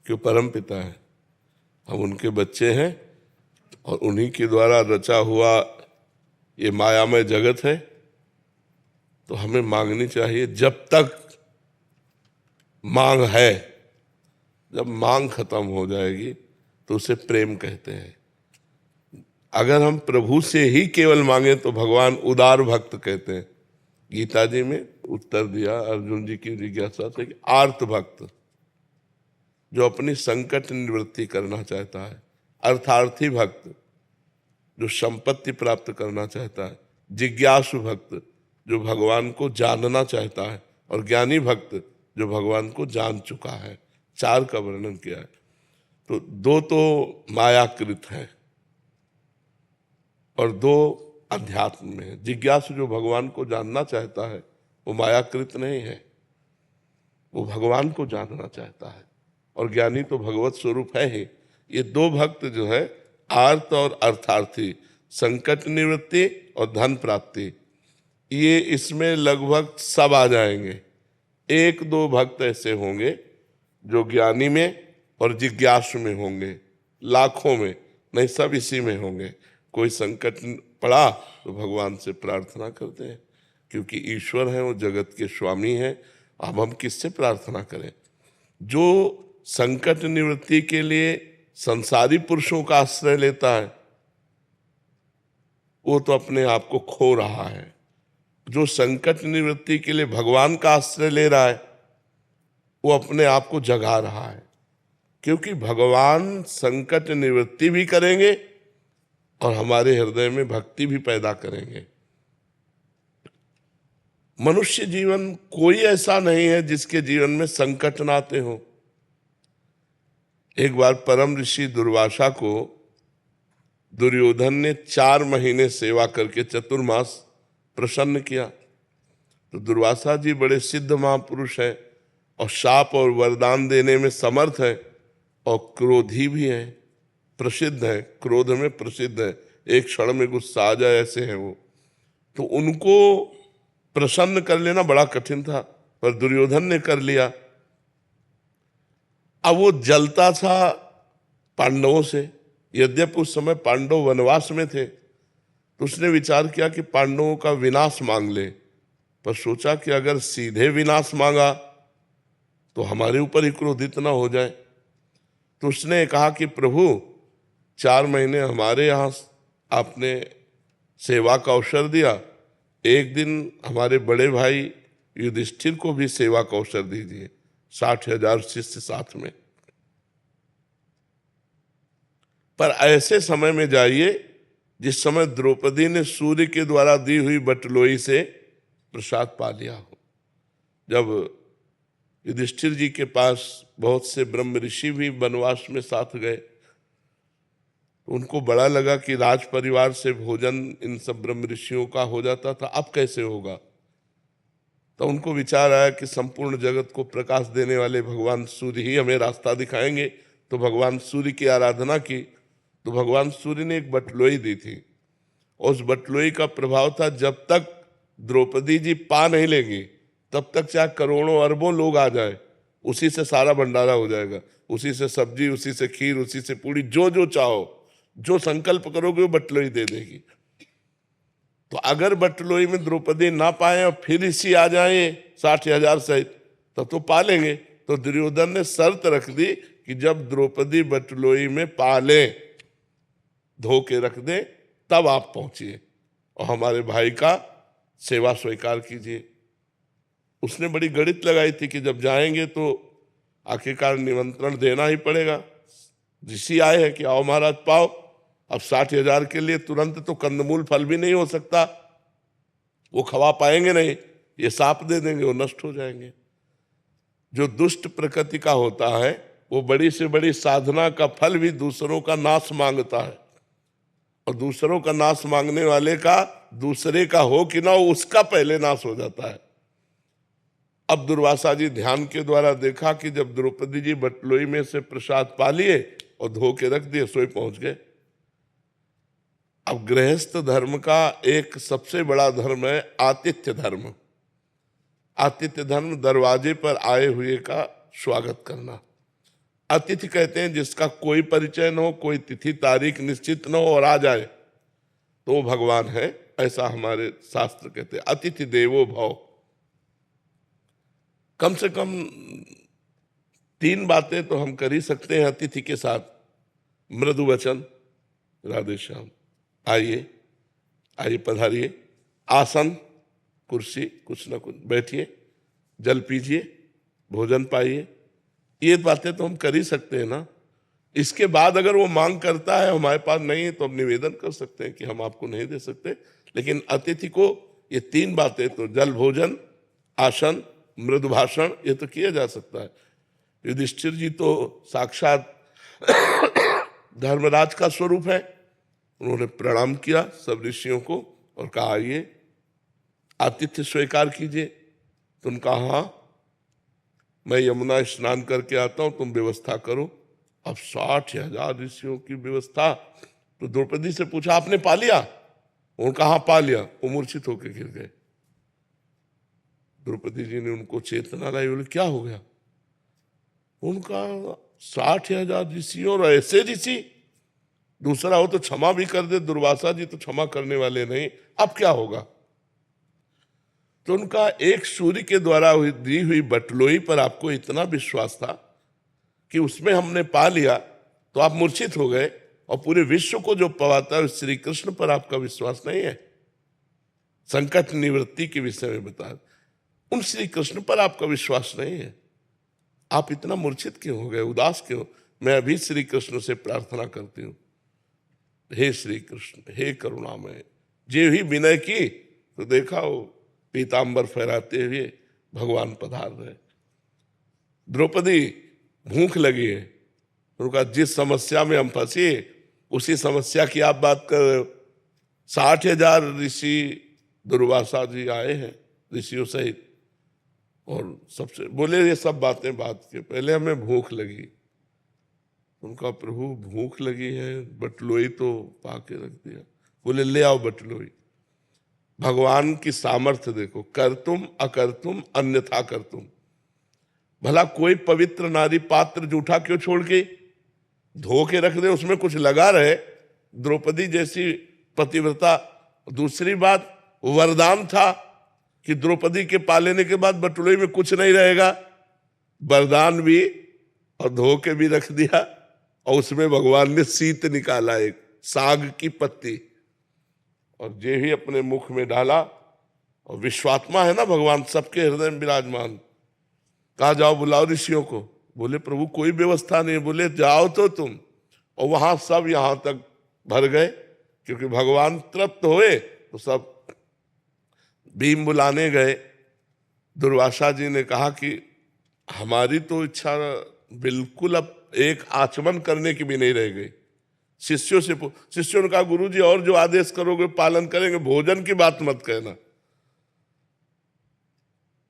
कि वो परम पिता है, हम उनके बच्चे हैं और उन्हीं के द्वारा रचा हुआ ये मायामय जगत है। तो हमें मांगनी चाहिए जब तक मांग है। जब मांग खत्म हो जाएगी तो उसे प्रेम कहते हैं। अगर हम प्रभु से ही केवल मांगे तो भगवान उदार भक्त कहते हैं। गीता जी में उत्तर दिया अर्जुन जी की जिज्ञासा से कि आर्त भक्त, जो अपनी संकट निवृत्ति करना चाहता है, अर्थार्थी भक्त जो संपत्ति प्राप्त करना चाहता है, जिज्ञासु भक्त जो भगवान को जानना चाहता है, और ज्ञानी भक्त जो भगवान को जान चुका है। चार का वर्णन किया है। तो दो तो मायाकृत है और दो अध्यात्म में है। जिज्ञासु जो भगवान को जानना चाहता है वो मायाकृत नहीं है, वो भगवान को जानना चाहता है, और ज्ञानी तो भगवत स्वरूप है ही। ये दो भक्त जो है आर्त और अर्थार्थी, संकट निवृत्ति और धन प्राप्ति, ये इसमें लगभग सब आ जाएंगे। एक दो भक्त ऐसे होंगे जो ज्ञानी में और जिज्ञासु में होंगे, लाखों में नहीं, सब इसी में होंगे। कोई संकट पड़ा तो भगवान से प्रार्थना करते हैं, क्योंकि ईश्वर है, वो जगत के स्वामी हैं। अब हम किससे प्रार्थना करें? जो संकट निवृत्ति के लिए संसारी पुरुषों का आश्रय लेता है वो तो अपने आप को खो रहा है। जो संकट निवृत्ति के लिए भगवान का आश्रय ले रहा है वो अपने आप को जगा रहा है, क्योंकि भगवान संकट निवृत्ति भी करेंगे और हमारे हृदय में भक्ति भी पैदा करेंगे। मनुष्य जीवन कोई ऐसा नहीं है जिसके जीवन में संकट ना आते हो। एक बार परम ऋषि दुर्वासा को दुर्योधन ने 4 महीने सेवा करके चतुर्मास प्रसन्न किया। तो दुर्वासा जी बड़े सिद्ध महापुरुष हैं और शाप और वरदान देने में समर्थ है, और क्रोधी भी है, प्रसिद्ध है, क्रोध में प्रसिद्ध है, एक क्षण में गुस्सा आ जाए ऐसे हैं वो। तो उनको प्रसन्न कर लेना बड़ा कठिन था, पर दुर्योधन ने कर लिया। अब वो जलता था पांडवों से, यद्यपि उस समय पांडव वनवास में थे। तो उसने विचार किया कि पांडवों का विनाश मांग ले, पर सोचा कि अगर सीधे विनाश मांगा तो हमारे ऊपर ही क्रोधित ना हो जाए। तो उसने कहा कि प्रभु 4 महीने हमारे यहाँ आपने सेवा का अवसर दिया, एक दिन हमारे बड़े भाई युधिष्ठिर को भी सेवा का अवसर दीजिए, 60,000 शिष्य साथ में। पर ऐसे समय में जाइए जिस समय द्रौपदी ने सूर्य के द्वारा दी हुई बटलोई से प्रसाद पा लिया हो। जब युधिष्ठिर जी के पास बहुत से ब्रह्म ऋषि भी वनवास में साथ गए, तो उनको बड़ा लगा कि राज परिवार से भोजन इन सब ब्रह्म ऋषियों का हो जाता था, अब कैसे होगा। तो उनको विचार आया कि संपूर्ण जगत को प्रकाश देने वाले भगवान सूर्य ही हमें रास्ता दिखाएंगे। तो भगवान सूर्य की आराधना की। तो भगवान सूर्य ने एक बटलोई दी थी, और उस बटलोई का प्रभाव था जब तक द्रौपदी जी पा नहीं लेंगी तब तक चाहे करोड़ों अरबों लोग आ जाए, उसी से सारा भंडारा हो जाएगा, उसी से सब्जी, उसी से खीर, उसी से पूड़ी, जो जो चाहो, जो संकल्प करोगे वो बटलोई दे देगी। तो अगर बटलोई में द्रौपदी ना पाए और फिर इसी आ जाए 60,000 सहित, तब तो पा लेंगे। तो दुर्योधन ने शर्त रख दी कि जब द्रौपदी बटलोई में पा ले, धो के रख दे, तब आप पहुंचिए और हमारे भाई का सेवा स्वीकार कीजिए। उसने बड़ी गणित लगाई थी कि जब जाएंगे तो आखिरकार निमंत्रण देना ही पड़ेगा। ऋषि आए हैं कि आओ महाराज पाओ। अब 60,000 के लिए तुरंत तो कंदमूल फल भी नहीं हो सकता, वो खवा पाएंगे नहीं, ये सांप दे देंगे, वो नष्ट हो जाएंगे। जो दुष्ट प्रकृति का होता है वो बड़ी से बड़ी साधना का फल भी दूसरों का नाश मांगता है, और दूसरों का नाश मांगने वाले का दूसरे का हो कि ना हो, उसका पहले नाश हो जाता है। अब दुर्वासा जी ध्यान के द्वारा देखा कि जब द्रौपदी जी बटलोई में से प्रसाद पा लिए और धो के रख दिए, सोई पहुंच गए। अब गृहस्थ धर्म का एक सबसे बड़ा धर्म है आतिथ्य धर्म। आतिथ्य धर्म दरवाजे पर आए हुए का स्वागत करना। अतिथि कहते हैं जिसका कोई परिचय न हो, कोई तिथि तारीख निश्चित न हो और आ जाए तो वो भगवान है, ऐसा हमारे शास्त्र कहते हैं। अतिथि देवो भव। कम से कम 3 बातें तो हम कर ही सकते हैं अतिथि के साथ। मृदु वचन, राधे श्याम, आइए आइए पधारिए, आसन कुर्सी कुछ ना कुछ, बैठिए, जल पीजिए, भोजन पाइए, ये बातें तो हम कर ही सकते हैं ना। इसके बाद अगर वो मांग करता है हमारे पास नहीं है तो हम निवेदन कर सकते हैं कि हम आपको नहीं दे सकते, लेकिन अतिथि को ये 3 बातें तो जल, भोजन, आसन, मृदु भाषण, ये तो किया जा सकता है। युधिष्ठिर जी तो साक्षात धर्मराज का स्वरूप है। उन्होंने प्रणाम किया सब ऋषियों को और कहा आइए आतिथ्य स्वीकार कीजिए। तो उनका हाँ, मैं यमुना स्नान करके आता हूं, तुम व्यवस्था करो। अब 60,000 ऋषियों की व्यवस्था। तो द्रौपदी से पूछा आपने पा लिया? उनका हाँ पा लिया। वो मूर्छित होकर गिर गए। द्रौपदी जी ने उनको चेतना लाई, बोले क्या हो गया? उनका 60,000 ऋषि और ऐसे ऋषि, दूसरा हो तो क्षमा भी कर दे, दुर्वासा जी तो क्षमा करने वाले नहीं, अब क्या होगा? तो उनका एक सूर्य के द्वारा दी हुई बटलोई पर आपको इतना विश्वास था कि उसमें हमने पा लिया तो आप मूर्छित हो गए, और पूरे विश्व को जो पवाता है श्री कृष्ण पर आपका विश्वास नहीं है। संकट निवृत्ति के विषय में बता, उन श्री कृष्ण पर आपका विश्वास नहीं है। आप इतना मूर्छित क्यों हो गए, उदास क्यों? मैं अभी श्री कृष्ण से प्रार्थना करती हूँ, हे श्री कृष्ण, हे करुणामय। जे ही विनय की तो देखा वो पीतांबर फहराते हुए भगवान पधार रहे। द्रौपदी भूख लगी है, उनका जिस समस्या में हम फंसे उसी समस्या की आप बात कर रहे हो। 60,000 ऋषि दुर्वासा जी आए हैं ऋषियों सहित, और सबसे बोले ये सब बातें बात के पहले हमें भूख लगी। उनका प्रभु भूख लगी है, बटलोई तो पाके रख दिया। बोले ले आओ बटलोई। भगवान की सामर्थ्य देखो, कर तुम अकर तुम अन्यथा कर तुम। भला कोई पवित्र नारी पात्र जूठा क्यों छोड़ के धो के रख दे, उसमें कुछ लगा रहे। द्रौपदी जैसी पतिव्रता। दूसरी बात, वरदान था कि द्रौपदी के पा लेने के बाद बटलोई में कुछ नहीं रहेगा। वरदान भी और धो के भी रख दिया, और उसमें भगवान ने शीत निकाला, एक साग की पत्ती, और जे ही अपने मुख में डाला। और विश्वात्मा है ना भगवान, सबके हृदय में विराजमान। कहा जाओ बुलाओ ऋषियों को। बोले प्रभु कोई व्यवस्था नहीं। बोले जाओ तो तुम। और वहां सब यहां तक भर गए, क्योंकि भगवान तृप्त हुए तो सब भीम बुलाने गए। दुर्वासा जी ने कहा कि हमारी तो इच्छा बिल्कुल अब एक आचमन करने की भी नहीं रह गई। शिष्यों ने कहा गुरु जी और जो आदेश करोगे पालन करेंगे, भोजन की बात मत कहना।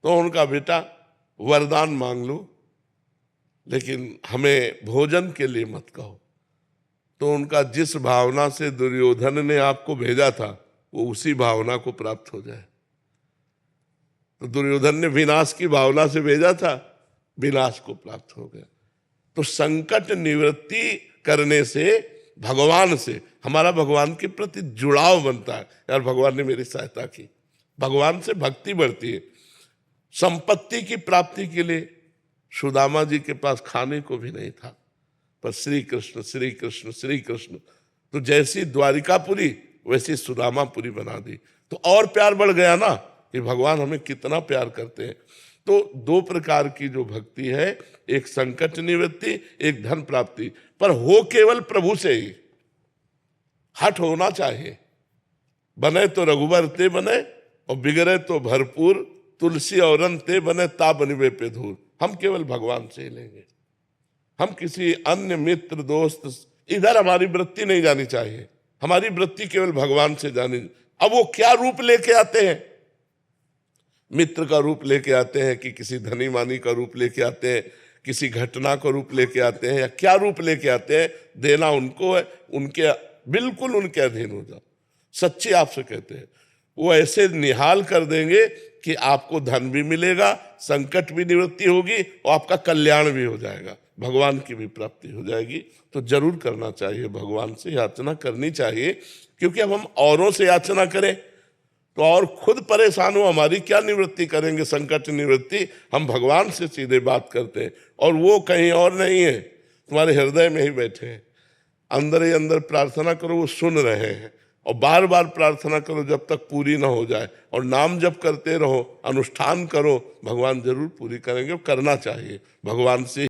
तो उनका बेटा वरदान मांग लो, लेकिन हमें भोजन के लिए मत कहो। तो उनका जिस भावना से दुर्योधन ने आपको भेजा था वो उसी भावना को प्राप्त हो जाए। तो दुर्योधन ने विनाश की भावना से भेजा था, विनाश को प्राप्त हो गया। तो संकट निवृत्ति करने से भगवान से हमारा भगवान के प्रति जुड़ाव बनता है। यार भगवान ने मेरी सहायता की, भगवान से भक्ति बढ़ती है। संपत्ति की प्राप्ति के लिए सुदामा जी के पास खाने को भी नहीं था, पर श्री कृष्ण श्री कृष्ण श्री कृष्ण, तो जैसी द्वारिकापुरी वैसी सुदामापुरी बना दी। तो और प्यार बढ़ गया ना कि भगवान हमें कितना प्यार करते हैं। तो 2 प्रकार की जो भक्ति है, एक संकट निवृत्ति, एक धन प्राप्ति, पर हो केवल प्रभु से ही। हट होना चाहिए। बने तो रघुबर ते बने, और बिगड़े तो भरपूर, तुलसी और ते बने ता बनिवे पे धूल। हम केवल भगवान से ही लेंगे। हम किसी अन्य मित्र दोस्त इधर हमारी वृत्ति नहीं जानी चाहिए। हमारी वृत्ति केवल भगवान से जानी। अब वो क्या रूप लेके आते हैं, मित्र का रूप लेके आते हैं कि किसी धनी मानी का रूप लेके आते हैं, किसी घटना का रूप लेके आते हैं, या क्या रूप लेके आते हैं, देना उनको है। उनके बिल्कुल उनके अधीन हो जाओ। सच्चे आपसे कहते हैं, वो ऐसे निहाल कर देंगे कि आपको धन भी मिलेगा, संकट भी निवृत्ति होगी और आपका कल्याण भी हो जाएगा। भगवान की भी प्राप्ति हो जाएगी। तो जरूर करना चाहिए, भगवान से याचना करनी चाहिए, क्योंकि अब हम औरों से याचना करें तो और खुद परेशान हो, हमारी क्या निवृत्ति करेंगे, संकट निवृत्ति। हम भगवान से सीधे बात करते हैं और वो कहीं और नहीं है, तुम्हारे हृदय में ही बैठे हैं। अंदर ही अंदर प्रार्थना करो, वो सुन रहे हैं। और बार बार प्रार्थना करो जब तक पूरी ना हो जाए, और नाम जप करते रहो, अनुष्ठान करो, भगवान जरूर पूरी करेंगे। करना चाहिए भगवान से